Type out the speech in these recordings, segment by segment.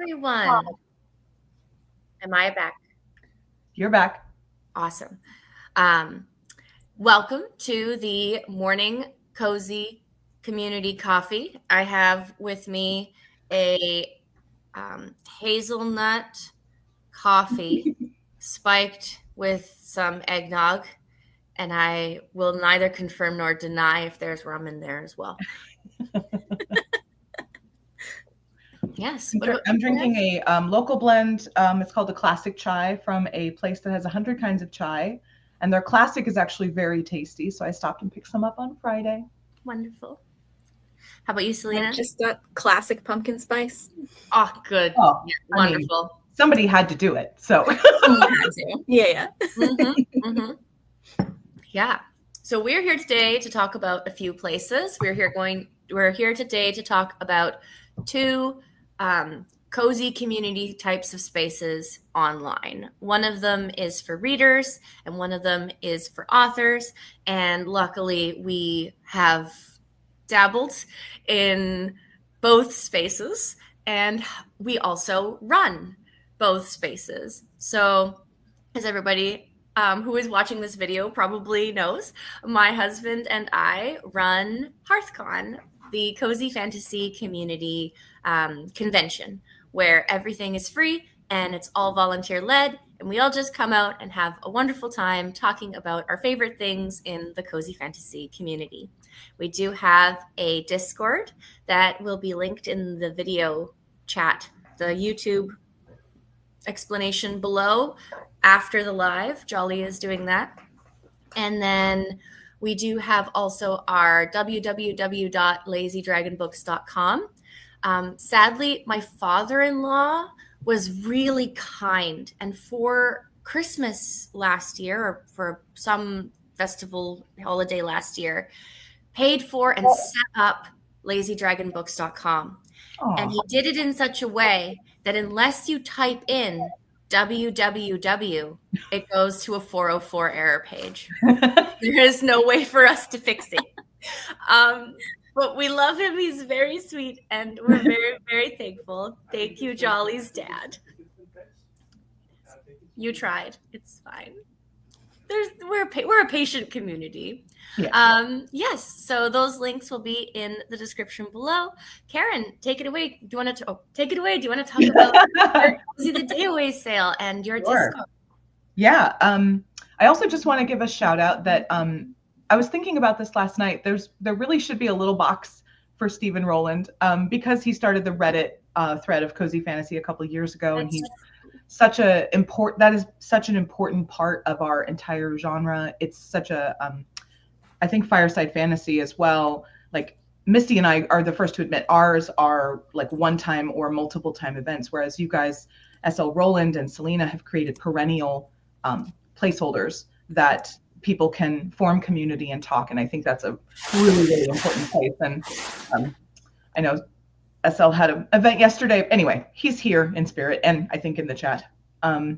everyone. Am I back? You're back. Awesome. Welcome to the morning cozy community coffee. I have with me a hazelnut coffee spiked with some eggnog, and I will neither confirm nor deny if there's rum in there as well. Yes. I'm drinking a local blend. It's called a classic chai from a place that has 100 kinds of chai. And their classic is actually very tasty. So I stopped and picked some up on Friday. Wonderful. How about you, Selina? I just got classic pumpkin spice. Oh, good. Oh, yeah, wonderful. I mean, somebody had to do it. So someone had to. Yeah. Yeah. So we're here today to talk about a few places. We're here today to talk about two cozy community types of spaces online. One of them is for readers and one of them is for authors. And luckily we have dabbled in both spaces, and we also run both spaces. So as everybody who is watching this video probably knows, my husband and I run HearthCon, the cozy fantasy community convention, where everything is free and it's all volunteer led, and we all just come out and have a wonderful time talking about our favorite things in the cozy fantasy community. We do have a Discord that will be linked in the video chat, the YouTube explanation below after the live. Jolly is doing that. And then we do have also our www.lazydragonbooks.com. Sadly, my father-in-law was really kind, and for Christmas last year, or for some festival holiday last year, paid for and set up lazydragonbooks.com. And he did it in such a way that unless you type in www, it goes to a 404 error page. There is no way for us to fix it. But we love him. He's very sweet, and we're very, very thankful. Thank you, Jolly's dad. You tried. It's fine. We're a patient community. Yes. Yes. So those links will be in the description below. Karryn, take it away. Do you want to take it away? Do you want to talk about the Day Away sale and your Discord? Yeah. I also just want to give a shout out that I was thinking about this last night. There really should be a little box for Stephen Rowland because he started the Reddit thread of Cozy Fantasy a couple of years ago, and he's such an important part of our entire genre. It's such a I think Fireside Fantasy as well. Like Mysti and I are the first to admit ours are like one-time or multiple-time events, whereas you guys, SL Rowland and Selina, have created perennial placeholders that people can form community and talk. And I think that's a really, really important place. And I know SL had an event yesterday. Anyway, he's here in spirit and I think in the chat. I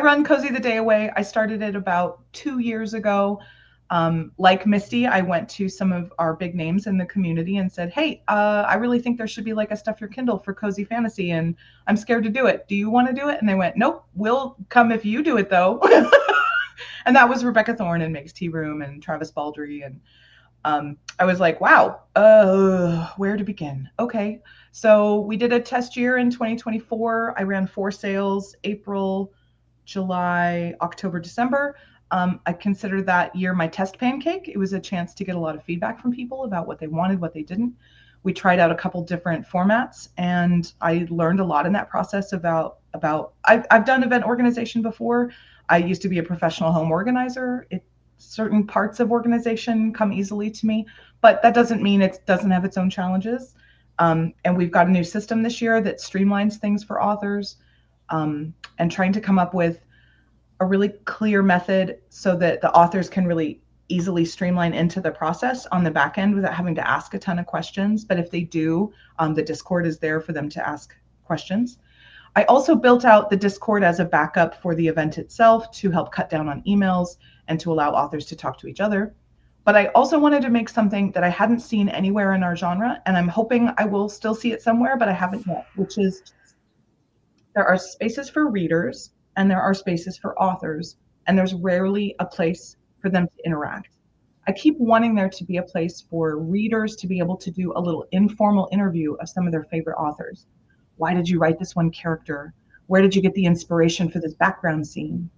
run Cozy the Day Away. I started it about 2 years ago. Like Mysti, I went to some of our big names in the community and said, hey, I really think there should be like a Stuff Your Kindle for Cozy Fantasy, and I'm scared to do it. Do you want to do it? And they went, nope, we'll come if you do it though. And that was Rebecca Thorne and Makes Tea Room and Travis Baldry. And I was like, wow, where to begin? Okay. So we did a test year in 2024. I ran 4 sales, April, July, October, December. I consider that year my test pancake. It was a chance to get a lot of feedback from people about what they wanted, what they didn't. We tried out a couple different formats, and I learned a lot in that process about I've done event organization before. I used to be a professional home organizer. Certain parts of organization come easily to me, but that doesn't mean it doesn't have its own challenges. And we've got a new system this year that streamlines things for authors, and trying to come up with a really clear method so that the authors can really easily streamline into the process on the back end without having to ask a ton of questions. But if they do, the Discord is there for them to ask questions. I also built out the Discord as a backup for the event itself to help cut down on emails and to allow authors to talk to each other. But I also wanted to make something that I hadn't seen anywhere in our genre, and I'm hoping I will still see it somewhere, but I haven't yet, which is There are spaces for readers and there are spaces for authors, and there's rarely a place for them to interact. I keep wanting there to be a place for readers to be able to do a little informal interview of some of their favorite authors. Why did you write this one character? Where did you get the inspiration for this background scene?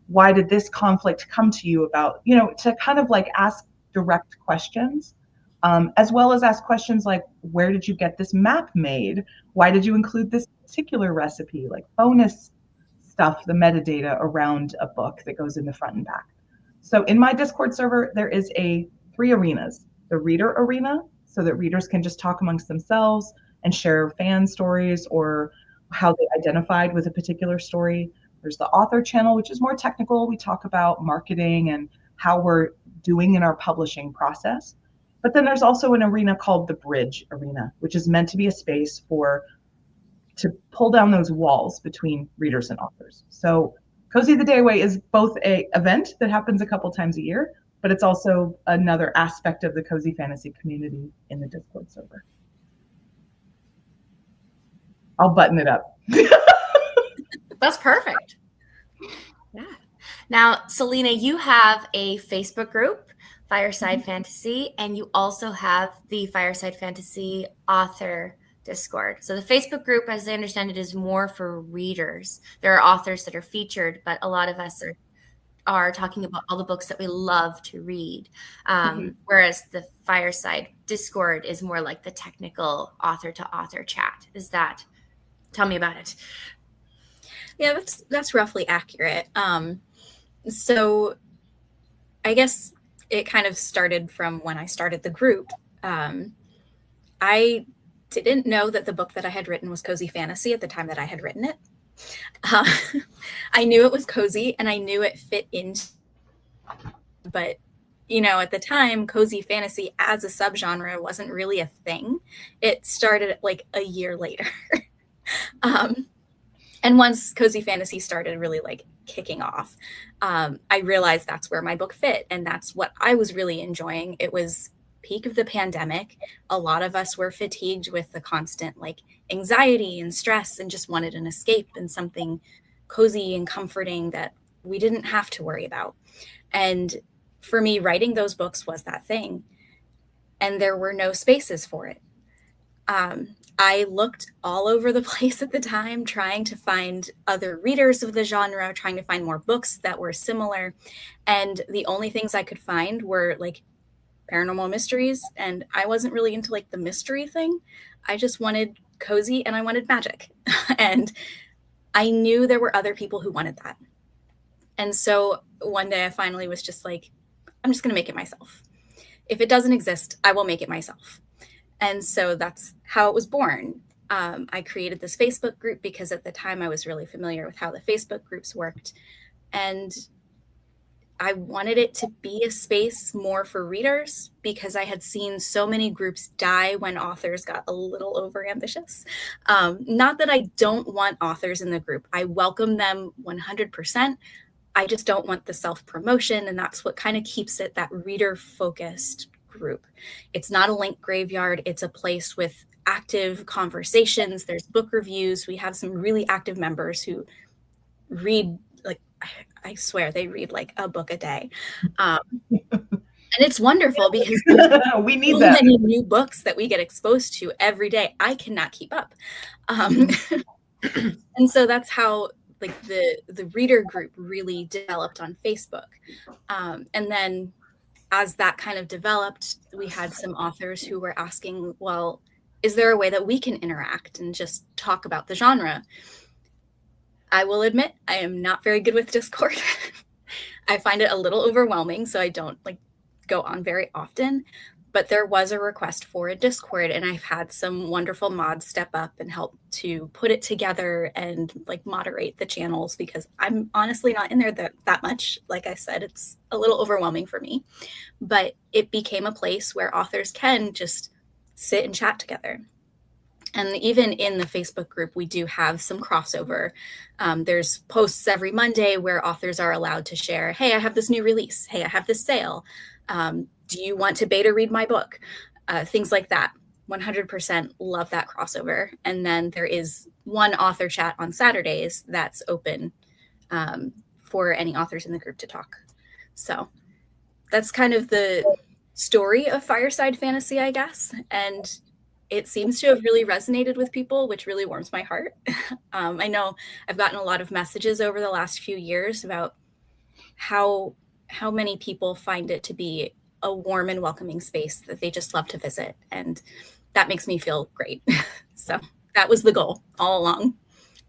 Why did this conflict come to you about, to kind of like ask direct questions, as well as ask questions like, where did you get this map made? Why did you include this particular recipe? Like bonus stuff, the metadata around a book that goes in the front and back. So in my Discord server, there is 3 arenas. The reader arena, so that readers can just talk amongst themselves and share fan stories or how they identified with a particular story. There's the author channel, which is more technical. We talk about marketing and how we're doing in our publishing process. But then there's also an arena called the Bridge Arena, which is meant to be a space to pull down those walls between readers and authors. So Cozy the Day Away is both an event that happens a couple times a year, but it's also another aspect of the cozy fantasy community in the Discord server. I'll button it up. That's perfect. Yeah. Now, Selina, you have a Facebook group, Fireside Fantasy, and you also have the Fireside Fantasy author Discord. So the Facebook group, as I understand it, is more for readers. There are authors that are featured, but a lot of us are talking about all the books that we love to read. Whereas the Fireside Discord is more like the technical author-to-author chat. Tell me about it. Yeah, that's roughly accurate. So I guess it kind of started from when I started the group. I didn't know that the book that I had written was cozy fantasy at the time that I had written it. I knew it was cozy and I knew it fit in, but at the time, cozy fantasy as a subgenre wasn't really a thing. It started like a year later. And once cozy fantasy started really like kicking off, I realized that's where my book fit. And that's what I was really enjoying. It was peak of the pandemic. A lot of us were fatigued with the constant like anxiety and stress and just wanted an escape and something cozy and comforting that we didn't have to worry about. And for me, writing those books was that thing. And there were no spaces for it. I looked all over the place at the time, trying to find other readers of the genre, trying to find more books that were similar. And the only things I could find were like paranormal mysteries. And I wasn't really into like the mystery thing. I just wanted cozy and I wanted magic. And I knew there were other people who wanted that. And so one day I finally was just like, I'm just going to make it myself. If it doesn't exist, I will make it myself. And so that's how it was born. I created this Facebook group because at the time I was really familiar with how the Facebook groups worked. And I wanted it to be a space more for readers because I had seen so many groups die when authors got a little overambitious. Not that I don't want authors in the group. I welcome them 100%. I just don't want the self-promotion, and that's what kind of keeps it that reader-focused group. It's not a link graveyard. It's a place with active conversations. There's book reviews. We have some really active members who read, like, I swear they read like a book a day. And it's wonderful because we need so that. many new books that we get exposed to every day. I cannot keep up. And so that's how like the reader group really developed on Facebook. And then as that kind of developed, we had some authors who were asking, well, is there a way that we can interact and just talk about the genre? I will admit, I am not very good with Discord. I find it a little overwhelming, so I don't like go on very often. But there was a request for a Discord, and I've had some wonderful mods step up and help to put it together and like moderate the channels because I'm honestly not in there that much. Like I said, it's a little overwhelming for me. But it became a place where authors can just sit and chat together. And even in the Facebook group, we do have some crossover. There's posts every Monday where authors are allowed to share, hey, I have this new release. Hey, I have this sale. Do you want to beta read my book? Things like that. 100% love that crossover. And then there is one author chat on Saturdays that's open for any authors in the group to talk. So that's kind of the story of Fireside Fantasy, I guess. And it seems to have really resonated with people, which really warms my heart. I know I've gotten a lot of messages over the last few years about how many people find it to be a warm and welcoming space that they just love to visit. And that makes me feel great. So that was the goal all along.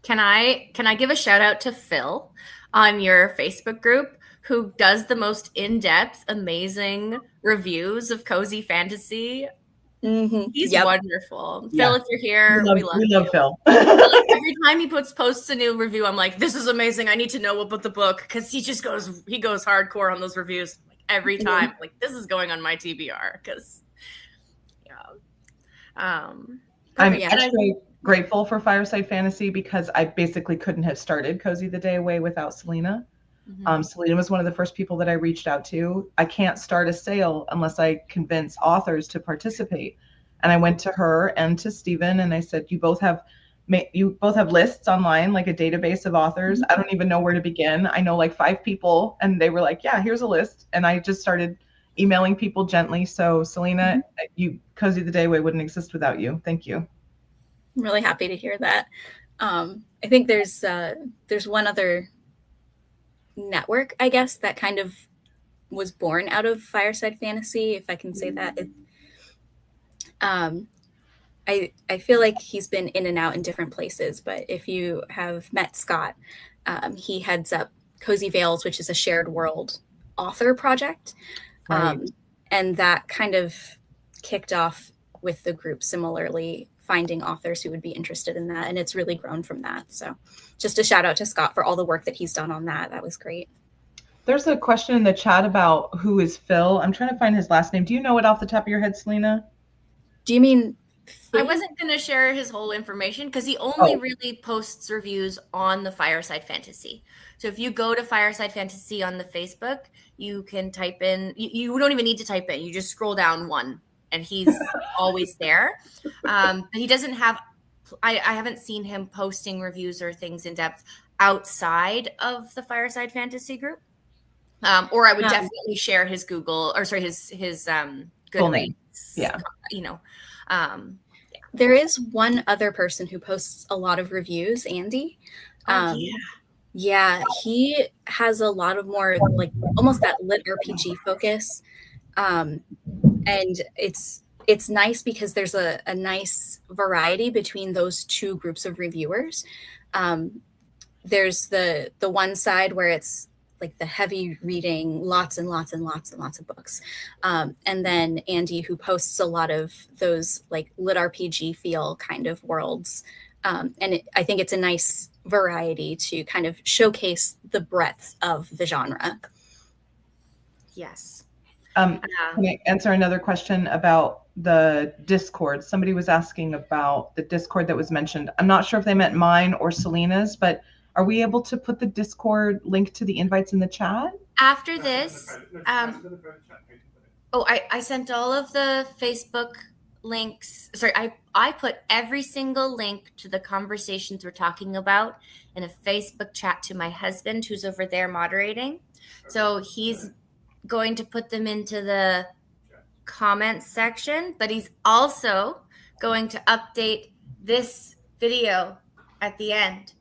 Can I give a shout out to Phil on your Facebook group, who does the most in-depth, amazing reviews of cozy fantasy? Mm-hmm. He's wonderful. Yeah. Phil, if you're here, we love you. Phil. Every time he posts a new review, I'm like, this is amazing. I need to know about the book, because he goes hardcore on those reviews. Like, every time, like, this is going on my TBR, because I'm actually grateful for Fireside Fantasy, because I basically couldn't have started Cozy the Day Away without Selina. Mm-hmm. Selina was one of the first people that I reached out to. I can't start a sale unless I convince authors to participate. And I went to her and to Stephen, and I said, you both have lists online, like a database of authors. Mm-hmm. I don't even know where to begin. I know like 5 people, and they were like, yeah, here's a list. And I just started emailing people gently. So Selina, mm-hmm. Cozy the Day Away wouldn't exist without you. Thank you. I'm really happy to hear that. I think there's one other network, I guess, that kind of was born out of Fireside Fantasy, if I can say that. I feel like he's been in and out in different places, but if you have met Scott, he heads up Cozy Veils, which is a shared world author project. Right. And that kind of kicked off with the group similarly, finding authors who would be interested in that. And it's really grown from that. So just a shout out to Scott for all the work that he's done on that. That was great. There's a question in the chat about who is Phil. I'm trying to find his last name. Do you know it off the top of your head, Selina? Do you mean I wasn't going to share his whole information, because he only really posts reviews on the Fireside Fantasy. So if you go to Fireside Fantasy on the Facebook, you can type in, you don't even need to type in, you just scroll down one, and he's always there. But he doesn't have, I haven't seen him posting reviews or things in depth outside of the Fireside Fantasy group. Or I would definitely share his Google, or sorry, his Goodreads. Yeah. There is one other person who posts a lot of reviews, Andy. Yeah, he has a lot of more like almost that lit RPG focus. And it's nice because there's a nice variety between those two groups of reviewers. There's the one side where it's like the heavy reading, lots and lots and lots and lots of books. And then Andy, who posts a lot of those like lit RPG feel kind of worlds. And I think it's a nice variety to kind of showcase the breadth of the genre. Yes. Can I answer another question about the Discord? Somebody was asking about the Discord that was mentioned. I'm not sure if they meant mine or Selina's, but are we able to put the Discord link to the invites in the chat? After this, I sent all of the Facebook links. Sorry, I put every single link to the conversations we're talking about in a Facebook chat to my husband, who's over there moderating. So he's going to put them into the comments section, but he's also going to update this video at the end.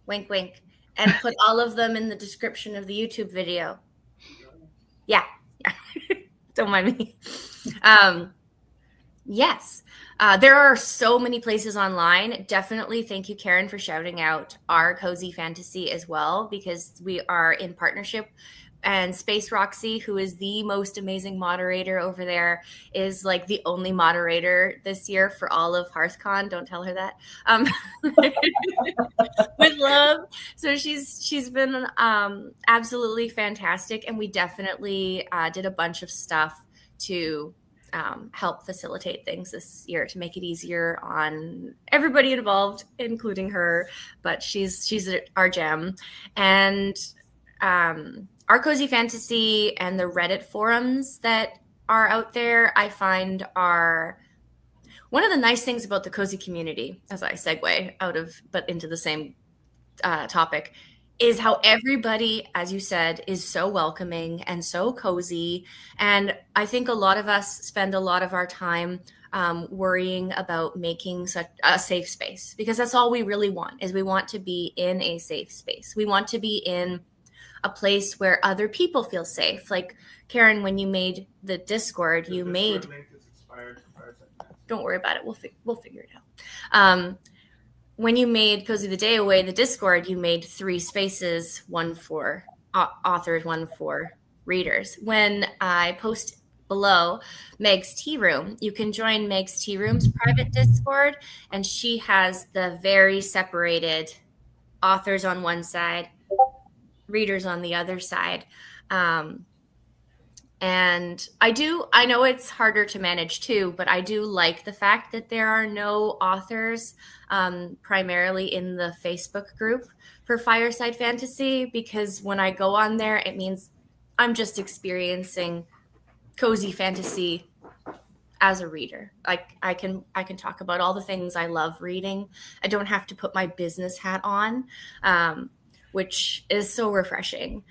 Wink, wink. And put all of them in the description of the YouTube video. Yeah. Don't mind me. Yes. There are so many places online. Definitely thank you, Karryn, for shouting out our Cozy Fantasy as well, because we are in partnership. And Space Roxy, who is the most amazing moderator over there, is like the only moderator this year for all of HearthCon. Don't tell her that. With love. So she's been absolutely fantastic, and we definitely did a bunch of stuff to help facilitate things this year to make it easier on everybody involved, including her. But she's our gem, and our Cozy Fantasy and the Reddit forums that are out there, I find One of the nice things about the cozy community, as I segue out of, but into the same topic, is how everybody, as you said, is so welcoming and so cozy. And I think a lot of us spend a lot of our time worrying about making such a safe space, because that's all we really want, is we want to be in a safe space. We want to be in a place where other people feel safe. Like Karryn, when you made the Discord, you made. Don't worry about it. We'll figure it out. When you made Cozy the Day Away, the Discord, you made 3 spaces, one for authors, one for readers. When I post below Meg's Tea Room, you can join Meg's Tea Room's private Discord, and she has the very separated authors on one side, readers on the other side. And I know it's harder to manage too, but I do like the fact that there are no authors primarily in the Facebook group for Fireside Fantasy, because when I go on there, it means I'm just experiencing cozy fantasy as a reader. Like I can talk about all the things I love reading. I don't have to put my business hat on, which is so refreshing.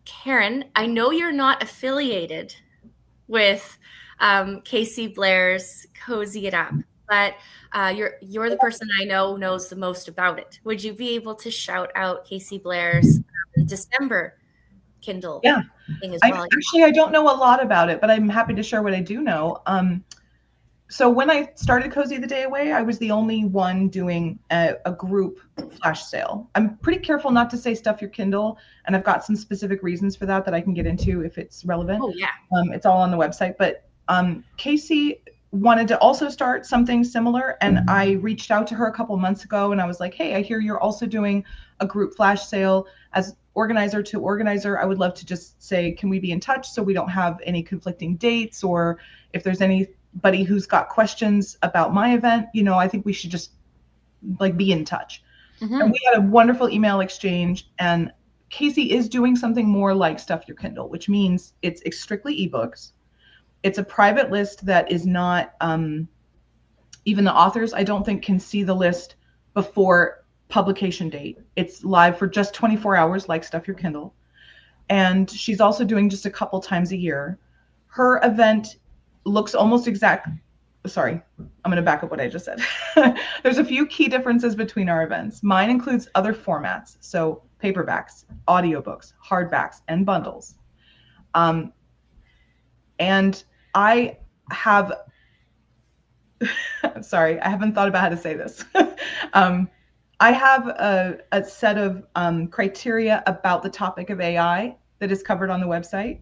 Karryn, I know you're not affiliated with Casey Blair's Cozy It Up, but you're the person I know knows the most about it. Would you be able to shout out Casey Blair's December Kindle thing as well? Actually, I don't know a lot about it, but I'm happy to share what I do know. So when I started Cozy the Day Away, I was the only one doing a group flash sale. I'm pretty careful not to say stuff your Kindle, and I've got some specific reasons for that I can get into if it's relevant. Oh, yeah. It's all on the website. But Casey wanted to also start something similar, and I reached out to her a couple months ago, and I was like, hey, I hear you're also doing a group flash sale. As organizer to organizer, I would love to just say, can we be in touch so we don't have any conflicting dates, or if there's anybody who's got questions about my event, I think we should just be in touch. Mm-hmm. And we had a wonderful email exchange, and Casey is doing something more like Stuff Your Kindle, which means it's strictly ebooks. It's a private list that is not, even the authors, I don't think, can see the list before publication date. It's live for just 24 hours, like Stuff Your Kindle. And she's also doing just a couple times a year. Her event looks almost exact. Sorry, I'm going to back up what I just said. There's a few key differences between our events. Mine includes other formats, so paperbacks, audiobooks, hardbacks, and bundles. And I have, sorry, I haven't thought about how to say this. I have a set of criteria about the topic of AI that is covered on the website.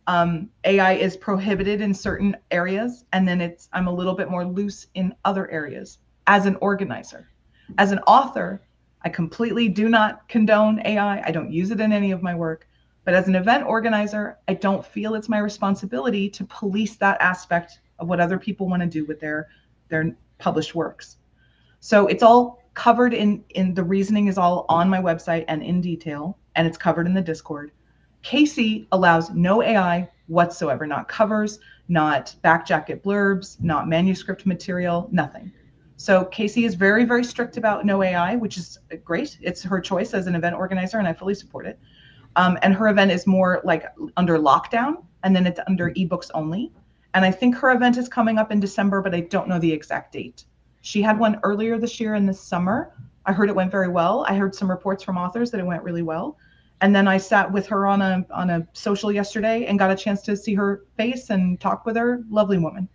AI is prohibited in certain areas, and then I'm a little bit more loose in other areas as an organizer. As an author, I completely do not condone AI. I don't use it in any of my work. But as an event organizer, I don't feel it's my responsibility to police that aspect of what other people want to do with their published works. So it's all covered in the reasoning is all on my website and in detail, and it's covered in the Discord. Casey allows no AI whatsoever, not covers, not back jacket blurbs, not manuscript material, nothing. So Casey is very, very strict about no AI, which is great. It's her choice as an event organizer, and I fully support it. And her event is more like under lockdown, and then it's under ebooks only. And I think her event is coming up in December, but I don't know the exact date. She had one earlier this year in the summer. I heard it went very well. I heard some reports from authors that it went really well. And then I sat with her on a social yesterday and got a chance to see her face and talk with her. Lovely woman.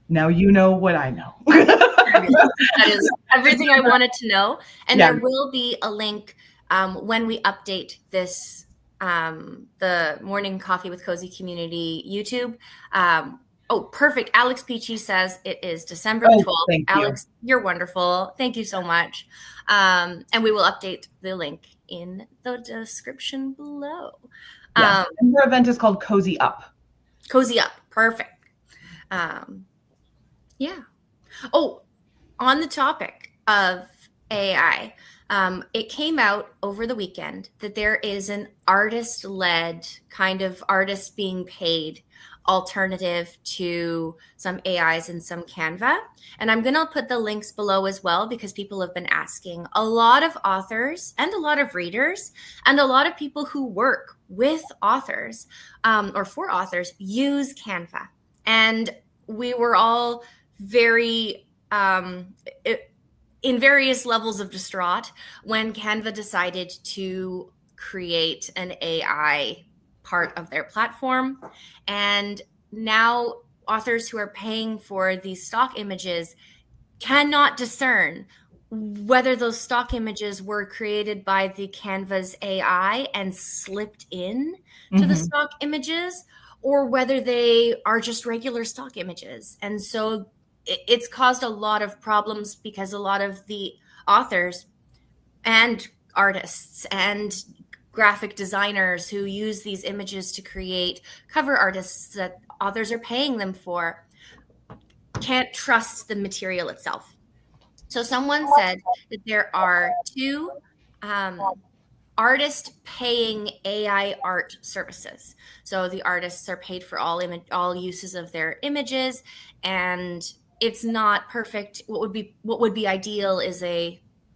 Now you know what I know. That is everything I wanted to know. And there will be a link when we update this, the Morning Coffee with Cozy Community YouTube. Oh, perfect. Alex Peachy says it is December the 12th. Alex, you're wonderful. Thank you so much. And we will update the link in the description below. Yeah. And her event is called Cozy Up. Cozy Up. Perfect. Yeah. Oh, on the topic of AI, It came out over the weekend that there is an artist-led kind of artist being paid alternative to some AIs and some Canva. And I'm going to put the links below as well because people have been asking. A lot of authors and a lot of readers and a lot of people who work with authors or for authors use Canva. And we were all very in various levels of distraught when Canva decided to create an AI part of their platform. And now authors who are paying for these stock images cannot discern whether those stock images were created by the Canva's AI and slipped in to the stock images, or whether they are just regular stock images. And so it's caused a lot of problems because a lot of the authors and artists and graphic designers who use these images to create cover artists that authors are paying them for can't trust the material itself. So someone said that there are two artist paying AI art services. So the artists are paid for all uses of their images, and it's not perfect. What would be ideal is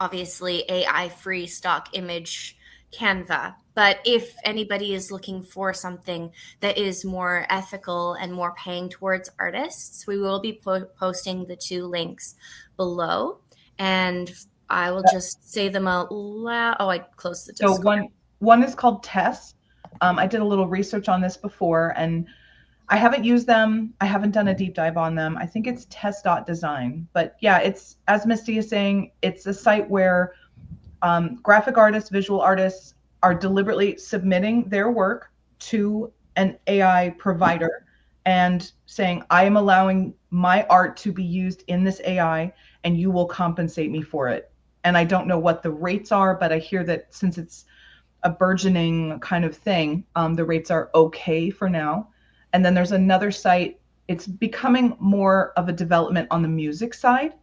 obviously AI free stock image Canva. But if anybody is looking for something that is more ethical and more paying towards artists, we will be posting the two links below. And I will just say them out loud. Oh, I closed the Discord. So one is called Tess. I did a little research on this before, and I haven't used them. I haven't done a deep dive on them. I think it's test.design. But yeah, it's, as Mysti is saying, it's a site where graphic artists, visual artists are deliberately submitting their work to an AI provider and saying, I am allowing my art to be used in this AI, and you will compensate me for it. And I don't know what the rates are, but I hear that since it's a burgeoning kind of thing, the rates are okay for now. And then there's another site. It's becoming more of a development on the music side.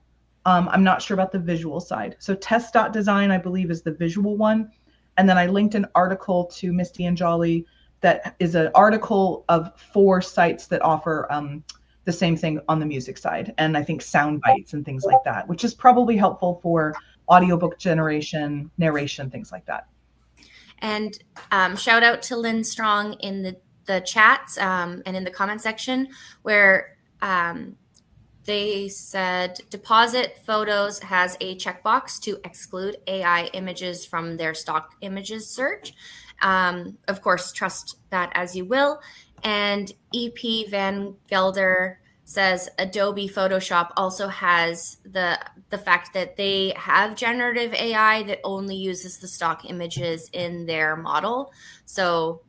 I'm not sure about the visual side. So test.design, I believe, is the visual one. And then I linked an article to Mysti and Jolly that is an article of 4 sites that offer the same thing on the music side. And I think sound bites and things like that, which is probably helpful for audiobook generation, narration, things like that. And shout out to Lynn Strong in the chats and in the comment section where they said Deposit Photos has a checkbox to exclude AI images from their stock images search. Of course, trust that as you will. And EP Van Gelder says Adobe Photoshop also has the fact that they have generative AI that only uses the stock images in their model. So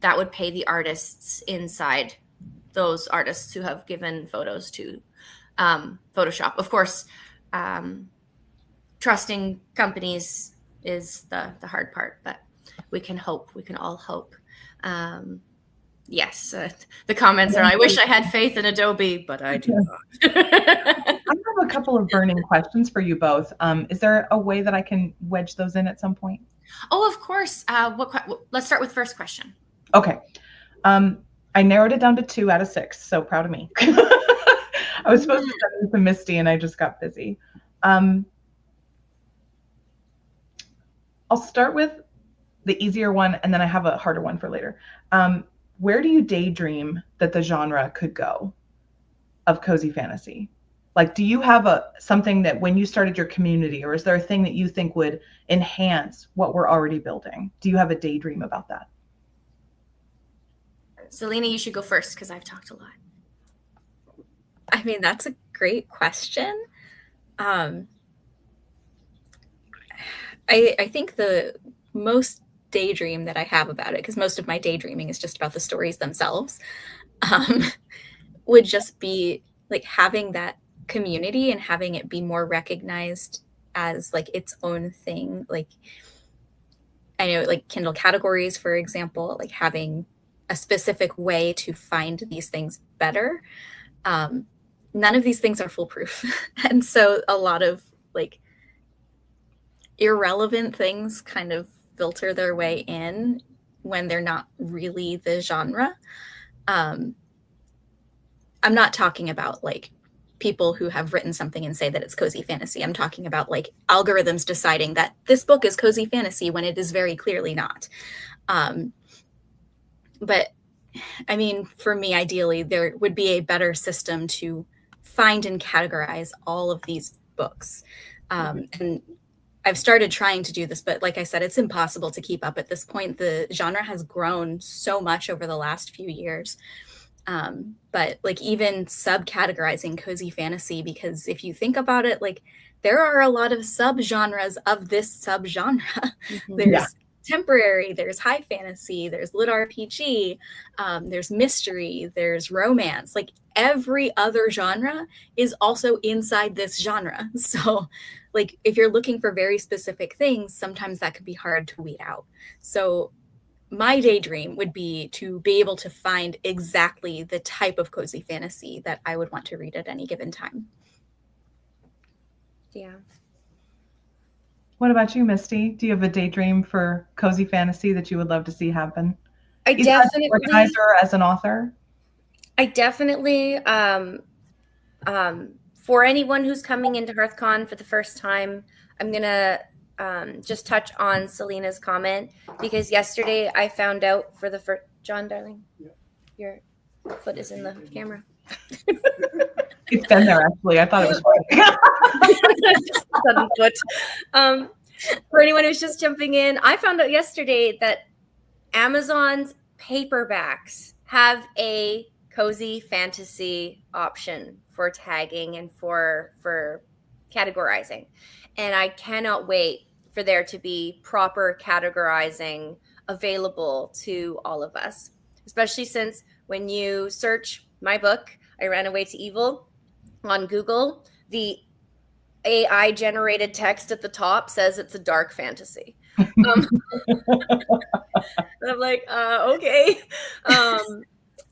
that would pay the artists inside, those artists who have given photos to Photoshop. Of course, trusting companies is the hard part, but we can hope. We can all hope. Yes, the comments are, I wish I had faith in Adobe, but I do not. I have a couple of burning questions for you both. Is there a way that I can wedge those in at some point? Oh, of course. Let's start with first question. Okay. I narrowed it down to 2 out of 6, so proud of me. I was supposed to send it to Mysti and I just got busy. I'll start with the easier one and then I have a harder one for later. Where do you daydream that the genre could go of cozy fantasy? Like, do you have something that when you started your community, or is there a thing that you think would enhance what we're already building? Do you have a daydream about that? Selina, you should go first because I've talked a lot. I mean, that's a great question. I think the most daydream that I have about it, because most of my daydreaming is just about the stories themselves, would just be like having that community and having it be more recognized as like its own thing. Like, I know, like Kindle categories, for example, like having a specific way to find these things better. None of these things are foolproof. And so a lot of like irrelevant things kind of filter their way in when they're not really the genre. I'm not talking about like people who have written something and say that it's cozy fantasy. I'm talking about like algorithms deciding that this book is cozy fantasy when it is very clearly not. But I mean, for me, ideally, there would be a better system to find and categorize all of these books. And I've started trying to do this, but like I said, it's impossible to keep up at this point. The genre has grown so much over the last few years. But like even subcategorizing cozy fantasy, because if you think about it, like there are a lot of subgenres of this subgenre. There's temporary, there's high fantasy, there's lit RPG, there's mystery, there's romance. Like every other genre is also inside this genre. So like if you're looking for very specific things, sometimes that could be hard to weed out. So my daydream would be to be able to find exactly the type of cozy fantasy that I would want to read at any given time. Yeah. What about you, Misty? Do you have a daydream for cozy fantasy that you would love to see happen? I Either definitely, as an organizer or as an author? I definitely, for anyone who's coming into HearthCon for the first time, I'm gonna just touch on Selina's comment, because yesterday I found out for the first. John, darling, your foot is in the camera. It's been there, actually. I thought it was sudden foot. For anyone who's just jumping in, I found out yesterday that Amazon's paperbacks have a cozy fantasy option for tagging and for categorizing, and I cannot wait for there to be proper categorizing available to all of us, especially since when you search my book, I Ran Away to Evil, on Google, the AI generated text at the top says it's a dark fantasy. And I'm like, okay.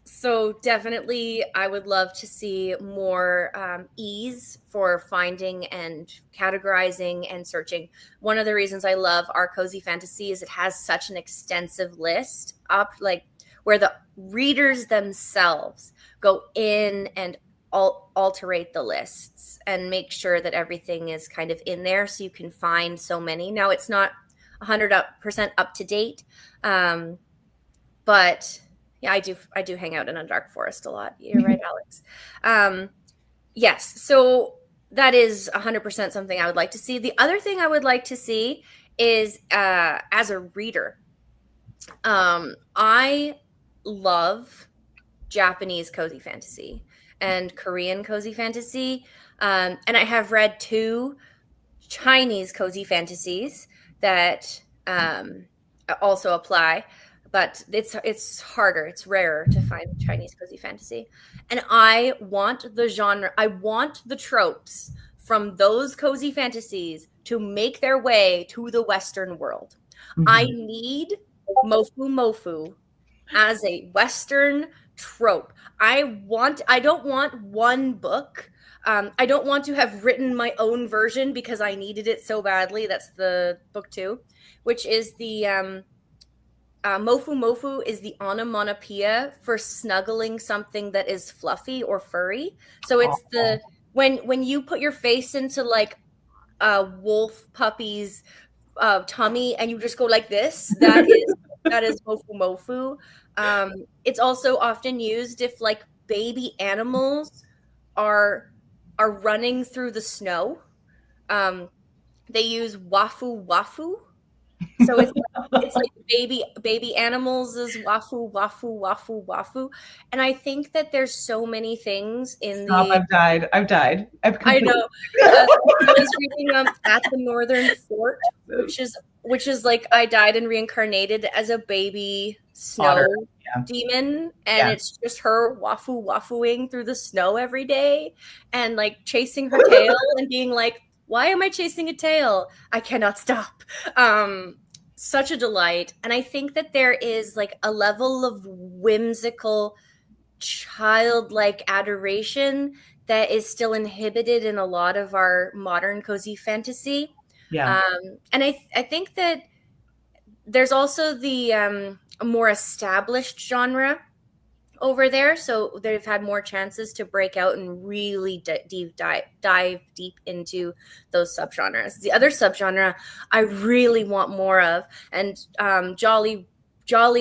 So definitely I would love to see more ease for finding and categorizing and searching. One of the reasons I love our cozy fantasy is it has such an extensive list up, like where the readers themselves go in and alterate the lists and make sure that everything is kind of in there so you can find so many. Now it's not 100% up to date, but yeah, I do hang out in a dark forest a lot. You're right, Alex. Yes, so that is 100% something I would like to see. The other thing I would like to see is as a reader, I love Japanese cozy fantasy and Korean cozy fantasy. And I have read 2 Chinese cozy fantasies that also apply, but it's harder, it's rarer to find Chinese cozy fantasy. And I want the genre, I want the tropes from those cozy fantasies to make their way to the Western world. Mm-hmm. I need mofu as a Western trope. I don't want one book. I don't want to have written my own version because I needed it so badly. That's the book 2, which is the mofu is the onomatopoeia for snuggling something that is fluffy or furry. So it's the when you put your face into like a wolf puppy's tummy and you just go like this, that is mofu. It's also often used if like baby animals are running through the snow. They use wafu. So it's like baby animals is wafu. And I think that there's so many things in I've died. I know. I was reading At the Northern Fort, which is like I died and reincarnated as a baby snow demon, and it's just her wafuing through the snow every day and like chasing her tail and being like, why am I chasing a tail? I cannot stop. Such a delight. And I think that there is like a level of whimsical, childlike adoration that is still inhibited in a lot of our modern cozy fantasy. Yeah. And I think that there's also the more established genre over there, so they've had more chances to break out and really dive deep into those subgenres. The other subgenre I really want more of, and Jolly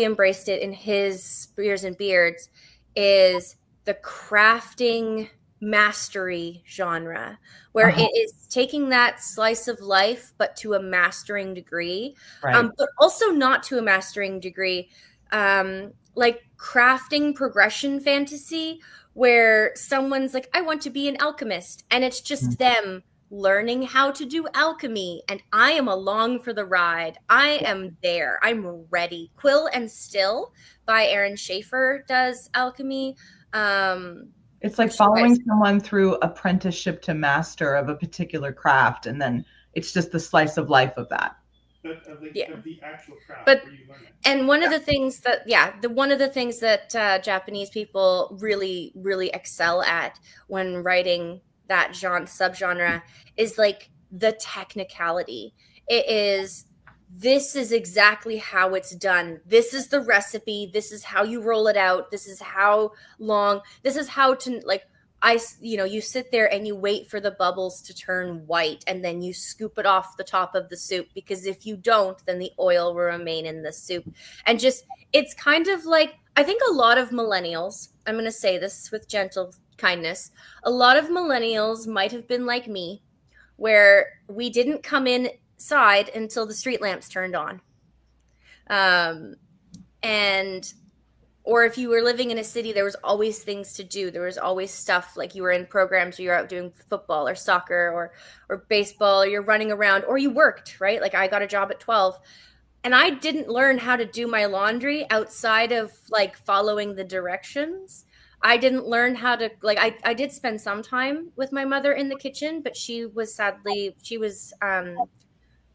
embraced it in his Beers and Beards, is the crafting mastery genre, where it is taking that slice of life but to a mastering degree, Right. but also not to a mastering degree, like crafting progression fantasy, where someone's like, I want to be an alchemist, and it's just them learning how to do alchemy, and I am along for the ride. I am there. I'm ready. Quill and Still by Aaron Schaefer does alchemy. It's like following someone through apprenticeship to master of a particular craft, and then it's just the slice of life of that. Of the actual craft. But and one of the things that Japanese people really, really excel at when writing that subgenre is like the technicality. This is exactly how it's done. This is the recipe. This is how you roll it out. This is how long. This is how to, like, you sit there and you wait for the bubbles to turn white, and then you scoop it off the top of the soup, because if you don't, then the oil will remain in the soup. And it's kind of like, I think a lot of millennials, I'm going to say this with gentle kindness, a lot of millennials might have been like me, where we didn't come inside until the street lamps turned on. Or if you were living in a city, there was always things to do. There was always stuff, like you were in programs, or you're out doing football or soccer or baseball, or you're running around, or you worked, right? Like I got a job at 12, and I didn't learn how to do my laundry outside of like following the directions. I didn't learn how to, like, I did spend some time with my mother in the kitchen, but she was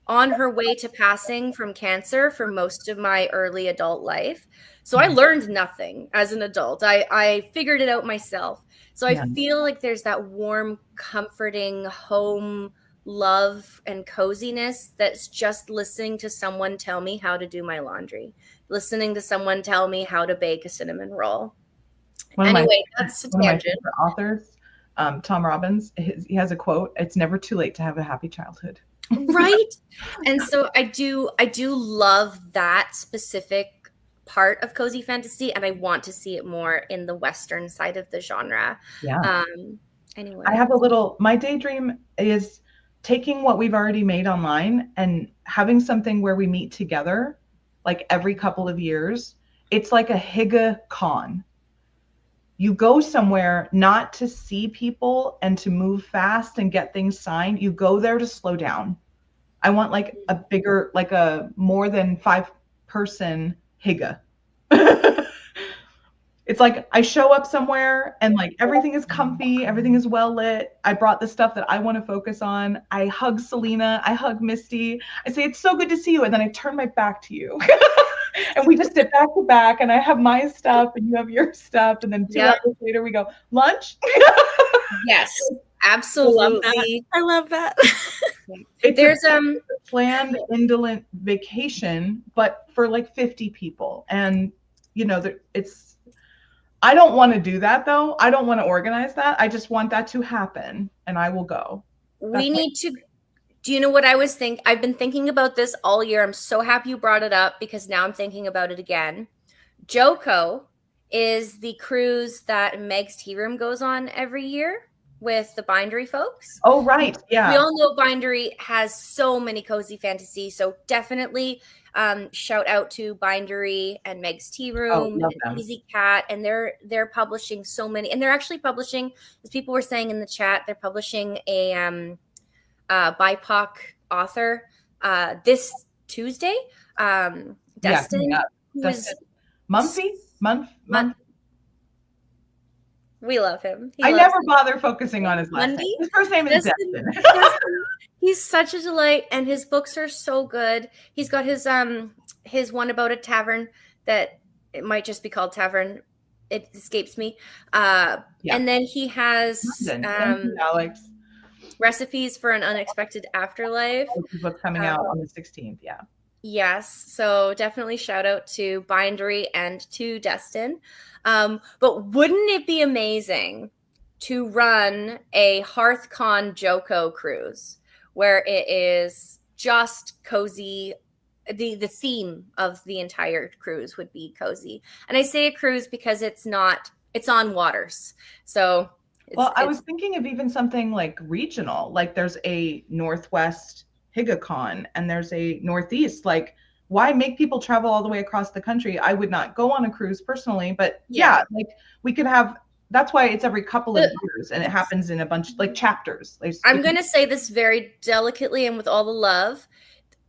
on her way to passing from cancer for most of my early adult life. So I learned nothing as an adult. I figured it out myself. So I feel like there's that warm, comforting home love and coziness that's just listening to someone tell me how to do my laundry, listening to someone tell me how to bake a cinnamon roll. Anyway, that's a tangent. One of my favorite authors, Tom Robbins, he has a quote: "It's never too late to have a happy childhood." Right. And so I do love that specific part of cozy fantasy, and I want to see it more in the Western side of the genre. Yeah. Anyway, I have my daydream is taking what we've already made online and having something where we meet together like every couple of years. It's like a Higa con. You go somewhere not to see people and to move fast and get things signed. You go there to slow down. I want like a bigger, like a more than 5-person Higa. It's like I show up somewhere and like everything is comfy, everything is well lit. I brought the stuff that I want to focus on. I hug Selina, I hug Mysti. I say, it's so good to see you. And then I turn my back to you. And we just sit back to back, and I have my stuff and you have your stuff. And then 2 hours later we go, lunch? Yes, absolutely. I love that. There's a planned indolent vacation, but for like 50 people. And I don't want to do that though. I don't want to organize that. I just want that to happen, and I will go. Do you know what I was thinking? I've been thinking about this all year. I'm so happy you brought it up, because now I'm thinking about it again. Joko is the cruise that Meg's Tea Room goes on every year with the Bindery folks. Oh, right. Yeah. We all know Bindery has so many cozy fantasy. So definitely shout out to Bindery and Meg's Tea Room and Easy Cat. And they're publishing so many. And they're actually publishing, as people were saying in the chat, they're publishing a BIPOC author this Tuesday. Dustin. Mumphy? We love him. I never bother focusing on his last name. His first name is Dustin. He's such a delight, and his books are so good. He's got his one about a tavern that it might just be called Tavern. It escapes me. And then he has Alex. Recipes for an Unexpected Afterlife. Which is what's coming out on the 16th. Yeah. Yes. So definitely shout out to Bindery and to Destin. But wouldn't it be amazing to run a HearthCon Joko cruise where it is just cozy? The theme of the entire cruise would be cozy. And I say a cruise because it's on waters. So I was thinking of even something like regional, like there's a Northwest HearthCon and there's a Northeast. Like, why make people travel all the way across the country? I would not go on a cruise personally, but yeah, like we could have. That's why it's every couple of years, and it happens in a bunch like chapters. I'm going to say this very delicately and with all the love.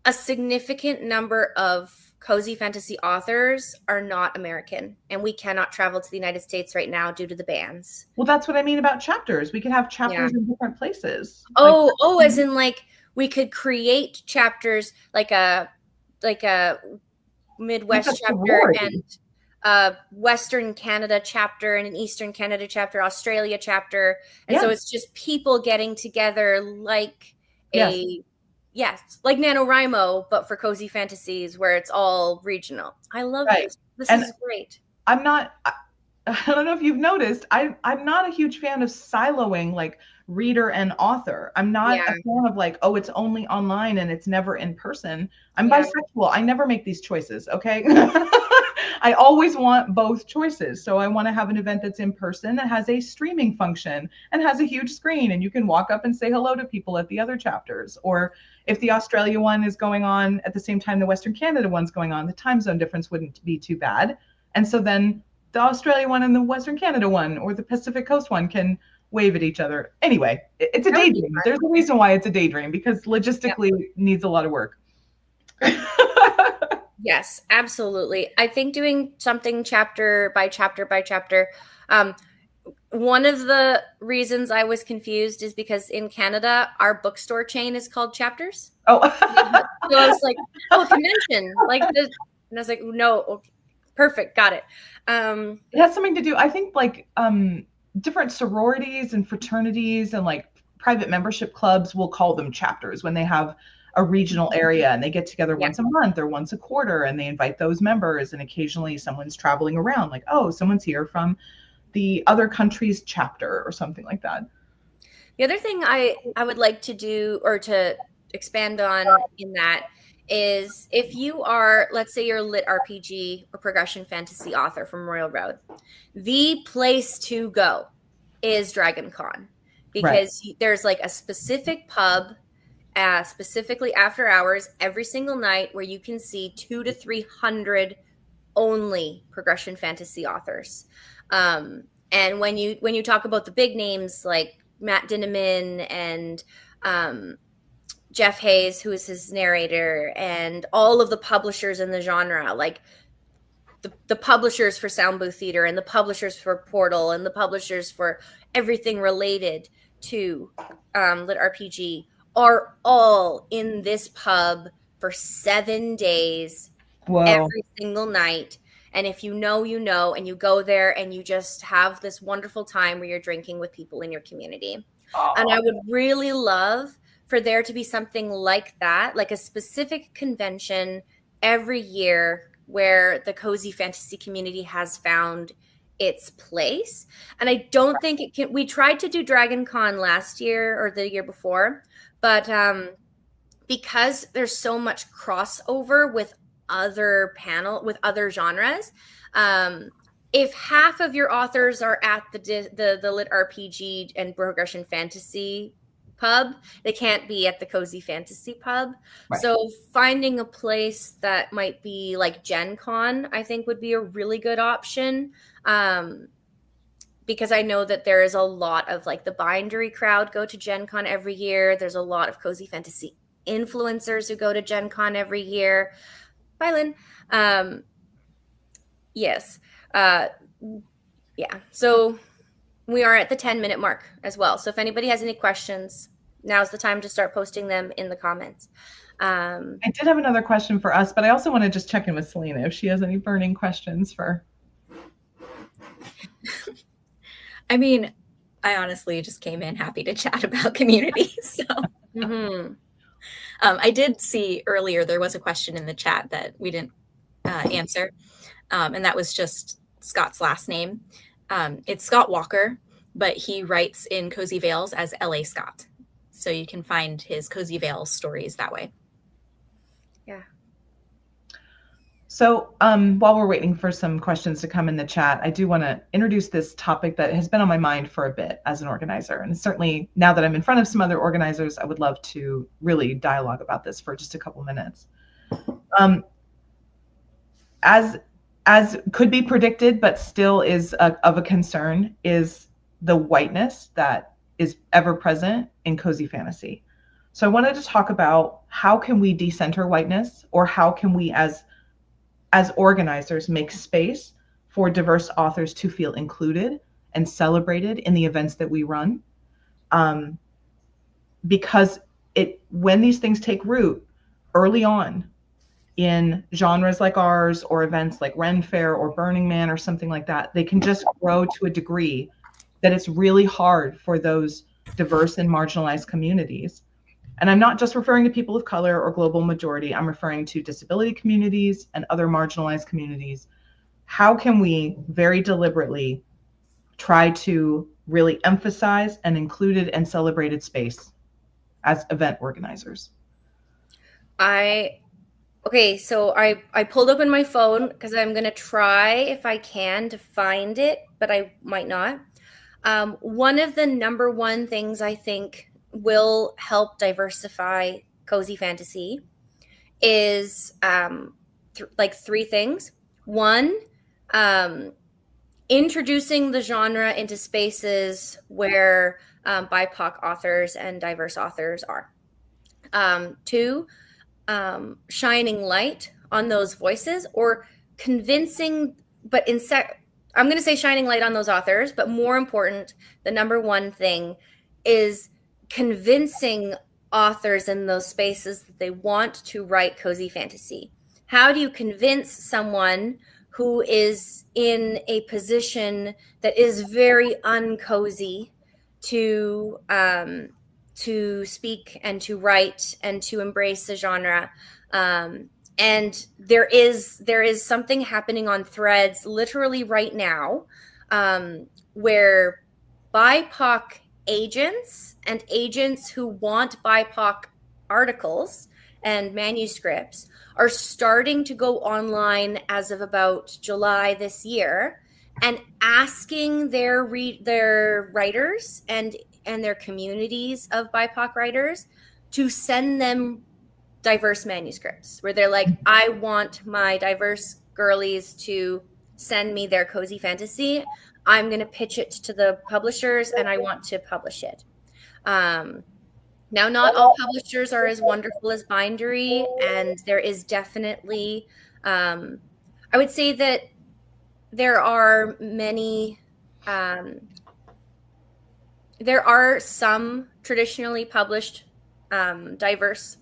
A significant number of cozy fantasy authors are not American, and we cannot travel to the United States right now due to the bans. Well, that's what I mean about chapters. We can have chapters in different places. As in like we could create chapters like a Midwest chapter and a Western Canada chapter and an Eastern Canada chapter, Australia chapter. And so it's just people getting together like like NaNoWriMo, but for cozy fantasies where it's all regional. I love this. This is great. I don't know if you've noticed, I'm not a huge fan of siloing like reader and author. I'm not a fan of like, oh, it's only online and it's never in person. I'm bisexual. I never make these choices. Okay. I always want both choices. So I want to have an event that's in person that has a streaming function and has a huge screen and you can walk up and say hello to people at the other chapters. Or if the Australia one is going on at the same time the Western Canada one's going on, the time zone difference wouldn't be too bad. And so then the Australia one and the Western Canada one or the Pacific Coast one can wave at each other. Anyway, it's a daydream. There's a reason why it's a daydream, because logistically it needs a lot of work. Yes, absolutely. I think doing something chapter by chapter by chapter. One of the reasons I was confused is because in Canada, our bookstore chain is called Chapters. Oh. So I was like, oh, convention. And I was like, no, okay, perfect. Got it. It has something to do, I think, like different sororities and fraternities and like private membership clubs will call them chapters when they have a regional area and they get together once a month or once a quarter and they invite those members, and occasionally someone's traveling around like, oh, someone's here from the other country's chapter or something like that. The other thing I would like to do or to expand on in that is if you are, let's say you're a lit RPG or progression fantasy author from Royal Road, the place to go is DragonCon, because there's like a specific pub, specifically after hours every single night, where you can see 200 to 300 only progression fantasy authors. And when you talk about the big names like Matt Dinneman and Jeff Hayes, who is his narrator, and all of the publishers in the genre, like the publishers for Sound Booth Theater and the publishers for Portal and the publishers for everything related to lit RPG, are all in this pub for 7 days, every single night. And if you know, you know, and you go there and you just have this wonderful time where you're drinking with people in your community. And I would really love for there to be something like that, like a specific convention every year where the cozy fantasy community has found its place. And I don't think it can. We tried to do DragonCon last year or the year before, but because there's so much crossover with other genres, if half of your authors are at the lit RPG and progression fantasy pub, they can't be at the cozy fantasy pub. Right. So finding a place that might be like Gen Con, I think would be a really good option. Because I know that there is a lot of like the Bindery crowd go to Gen Con every year. There's a lot of cozy fantasy influencers who go to Gen Con every year. Bye, Lynn. Yes. Yeah. So we are at the 10-minute mark as well. So if anybody has any questions, now's the time to start posting them in the comments. I did have another question for us, but I also want to just check in with Selina if she has any burning questions for. I mean, I honestly just came in happy to chat about community. So I did see earlier there was a question in the chat that we didn't answer, and that was just Scott's last name. It's Scott Walker, but he writes in Cozy Vales as L.A. Scott. So you can find his Cozy Vales stories that way. Yeah. So while we're waiting for some questions to come in the chat, I do want to introduce this topic that has been on my mind for a bit as an organizer. And certainly now that I'm in front of some other organizers, I would love to really dialogue about this for just a couple minutes. As could be predicted, but still is of a concern, is the whiteness that is ever present in cozy fantasy. So I wanted to talk about how can we decenter whiteness, or how can we as organizers make space for diverse authors to feel included and celebrated in the events that we run. Because when these things take root early on in genres like ours, or events like Ren Fair or Burning Man or something like that, they can just grow to a degree that it's really hard for those diverse and marginalized communities. And I'm not just referring to people of color or global majority, I'm referring to disability communities and other marginalized communities. How can we very deliberately try to really emphasize an included and celebrated space as event organizers? Okay, so I pulled open my phone because I'm going to try, if I can, to find it, but I might not. One of the number one things I think will help diversify cozy fantasy is three things. One, introducing the genre into spaces where BIPOC authors and diverse authors are. Two, shining light on those voices, or convincing, but I'm going to say shining light on those authors, but more important, the number one thing is convincing authors in those spaces that they want to write cozy fantasy. How do you convince someone who is in a position that is very uncozy to speak and to write and to embrace the genre? And there is something happening on Threads literally right now, where BIPOC agents and agents who want BIPOC articles and manuscripts are starting to go online as of about July this year and asking their writers and their communities of BIPOC writers to send them diverse manuscripts, where they're like, I want my diverse girlies to send me their cozy fantasy. I'm going to pitch it to the publishers and I want to publish it. Now, not all publishers are as wonderful as Bindery, and there is definitely, I would say that there are many, there are some traditionally published diverse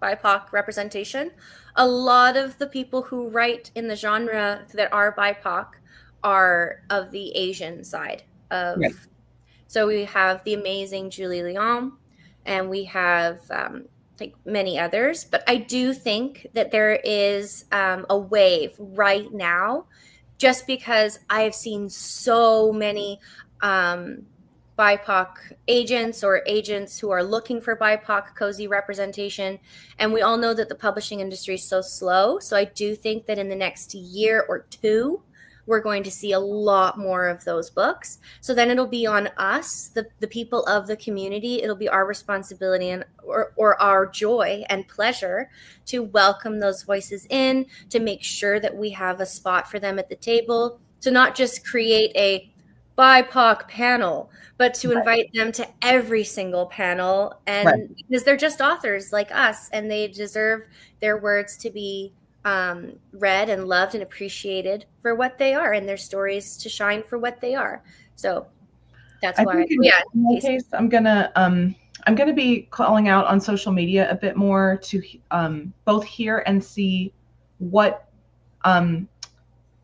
BIPOC representation. A lot of the people who write in the genre that are BIPOC are of the Asian side of. Right. So we have the amazing Julie Leon, and we have many others. But I do think that there is a wave right now, just because I have seen so many BIPOC agents or agents who are looking for BIPOC cozy representation. And we all know that the publishing industry is so slow. So I do think that in the next year or two, we're going to see a lot more of those books. So then it'll be on us, the people of the community. It'll be our responsibility and or our joy and pleasure to welcome those voices in, to make sure that we have a spot for them at the table, to not just create a BIPOC panel, but to invite them to every single panel. And because they're just authors like us, and they deserve their words to be read and loved and appreciated for what they are, and their stories to shine for what they are. So that's why. In my case, I'm gonna be calling out on social media a bit more to both hear and see what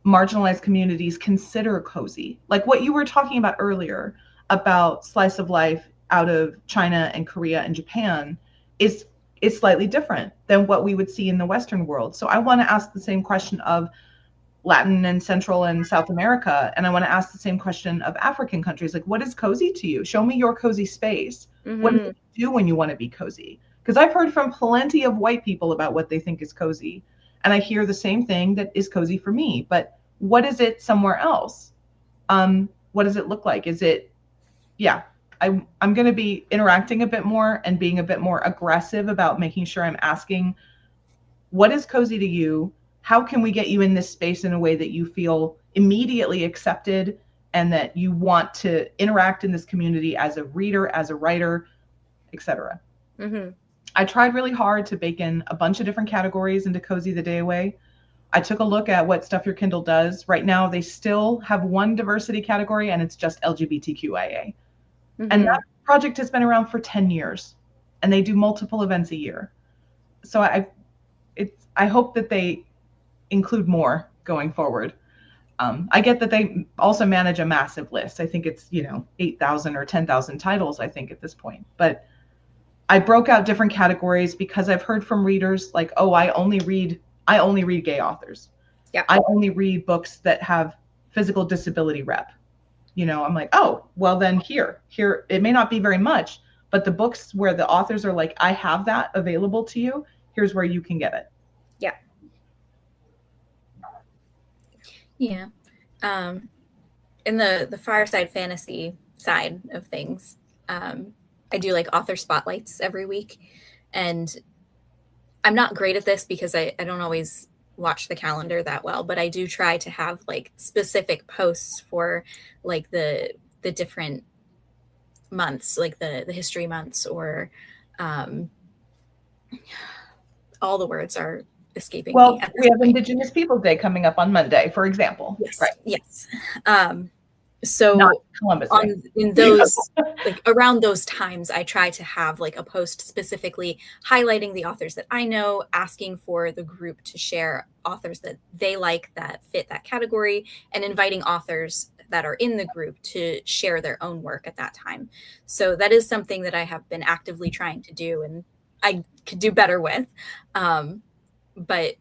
marginalized communities consider cozy, like what you were talking about earlier. about slice of life out of China and Korea and Japan is slightly different than what we would see in the Western world. So I want to ask the same question of Latin and Central and South America. And I want to ask the same question of African countries. Like, what is cozy to you? Show me your cozy space. What do you do when you want to be cozy? Because I've heard from plenty of white people about what they think is cozy. And I hear the same thing that is cozy for me. But what is it somewhere else? What does it look like? Is it, I'm going to be interacting a bit more and being a bit more aggressive about making sure I'm asking, what is cozy to you? How can we get you in this space in a way that you feel immediately accepted and that you want to interact in this community as a reader, as a writer, etc. I tried really hard to bake in a bunch of different categories into Cozy the Day Away. I took a look at what Stuff Your Kindle does. Right now, they still have one diversity category, and it's just LGBTQIA. And that project has been around for 10 years, and they do multiple events a year. So I hope that they include more going forward. I get that they also manage a massive list. I think it's 8,000 or 10,000 titles, I think, at this point. But I broke out different categories because I've heard from readers like, oh, I only read gay authors. Yeah. I only read books that have physical disability rep. I'm like, oh, well then here, it may not be very much, but the books where the authors are like, I have that available to you, here's where you can get it. Yeah. Yeah. In the Fireside fantasy side of things, I do like author spotlights every week. And I'm not great at this because I don't always watch the calendar that well, but I do try to have like specific posts for like the different months, like the history months, or all the words are escaping me. Well, we have Indigenous Peoples Day coming up on Monday, for example. Yes. Right. Yes. So not Columbus Day. In those like around those times, I try to have like a post specifically highlighting the authors that I know, asking for the group to share authors that they like that fit that category, and inviting authors that are in the group to share their own work at that time. So that is something that I have been actively trying to do, and I could do better with. But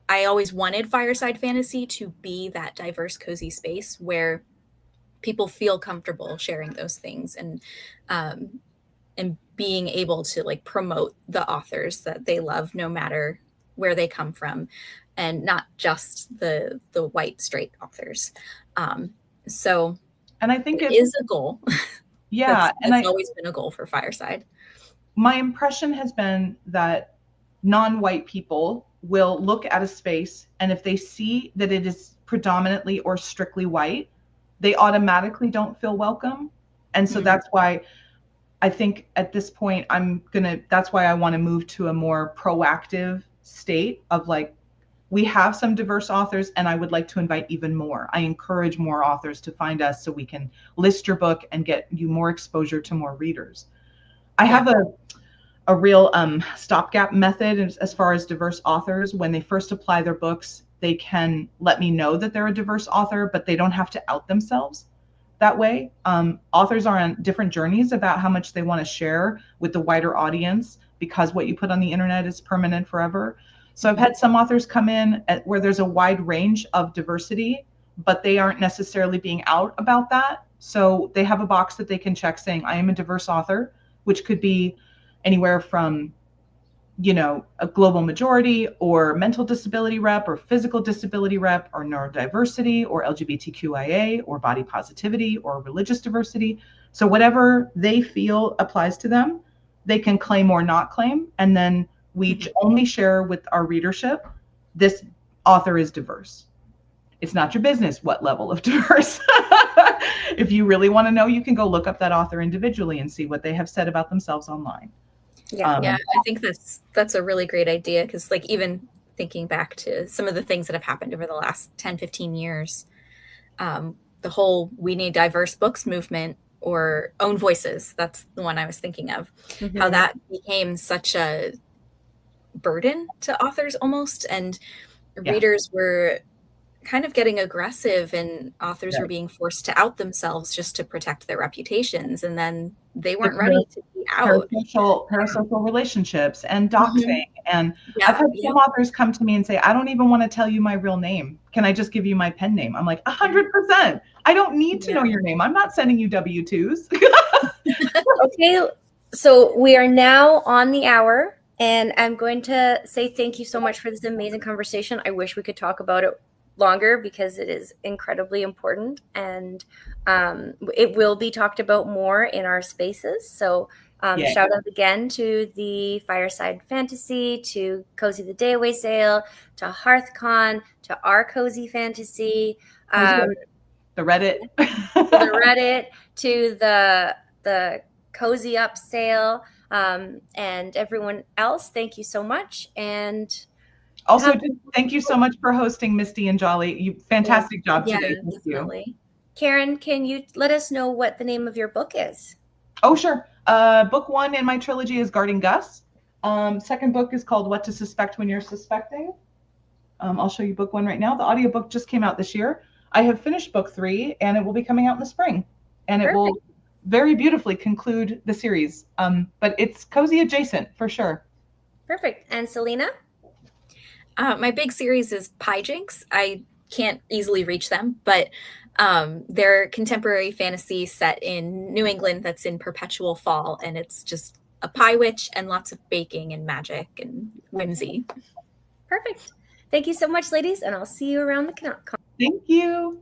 I always wanted Fireside Fantasy to be that diverse, cozy space where people feel comfortable sharing those things and being able to like promote the authors that they love, no matter where they come from, and not just the white straight authors. So, and I think it is a goal. Yeah, it's always been a goal for Fireside. My impression has been that non-white people will look at a space, and if they see that it is predominantly or strictly white, they automatically don't feel welcome. And so that's why I think at this point that's why I want to move to a more proactive state of like, we have some diverse authors and I would like to invite even more. I encourage more authors to find us so we can list your book and get you more exposure to more readers. I have a real stopgap method as far as diverse authors. When they first apply their books, they can let me know that they're a diverse author, but they don't have to out themselves that way. Authors are on different journeys about how much they want to share with the wider audience, because what you put on the internet is permanent forever. So I've had some authors come in where there's a wide range of diversity, but they aren't necessarily being out about that. So they have a box that they can check saying, I am a diverse author, which could be anywhere from a global majority or mental disability rep or physical disability rep or neurodiversity or LGBTQIA or body positivity or religious diversity. So whatever they feel applies to them, they can claim or not claim. And then we only share with our readership, this author is diverse. It's not your business what level of diverse. If you really want to know, you can go look up that author individually and see what they have said about themselves online. Yeah, I think that's a really great idea, because like even thinking back to some of the things that have happened over the last 10, 15 years, the whole We Need Diverse Books movement, or Own Voices, that's the one I was thinking of, how that became such a burden to authors almost, and readers were kind of getting aggressive, and authors were being forced to out themselves just to protect their reputations, and then they weren't ready to be out. Parasocial relationships and doxing. Mm-hmm. And I've had some authors come to me and say, I don't even want to tell you my real name. Can I just give you my pen name? I'm like, 100%. I don't need to know your name. I'm not sending you W-2s. Okay, so we are now on the hour, and I'm going to say thank you so much for this amazing conversation. I wish we could talk about it longer because it is incredibly important, and it will be talked about more in our spaces. So shout out again to the Fireside Fantasy, to Cozy the Day Away Sale, to HearthCon, to our Cozy Fantasy, the Reddit, to the Cozy Up sale, and everyone else. Thank you so much. And also, thank you so much for hosting, Mysti and Jolly. Fantastic job today. Thank you. Karryn, can you let us know what the name of your book is? Oh, sure. Book 1 in my trilogy is Guarding Gus. Second book is called What to Suspect When You're Suspecting. I'll show you book 1 right now. The audiobook just came out this year. I have finished book 3, and it will be coming out in the spring. And it will very beautifully conclude the series. But it's cozy adjacent for sure. Perfect. And Selina? My big series is Pyjinks. I can't easily reach them, but they're contemporary fantasy set in New England that's in perpetual fall, and it's just a pie witch and lots of baking and magic and whimsy. Perfect. Thank you so much, ladies, and I'll see you around the con. Thank you.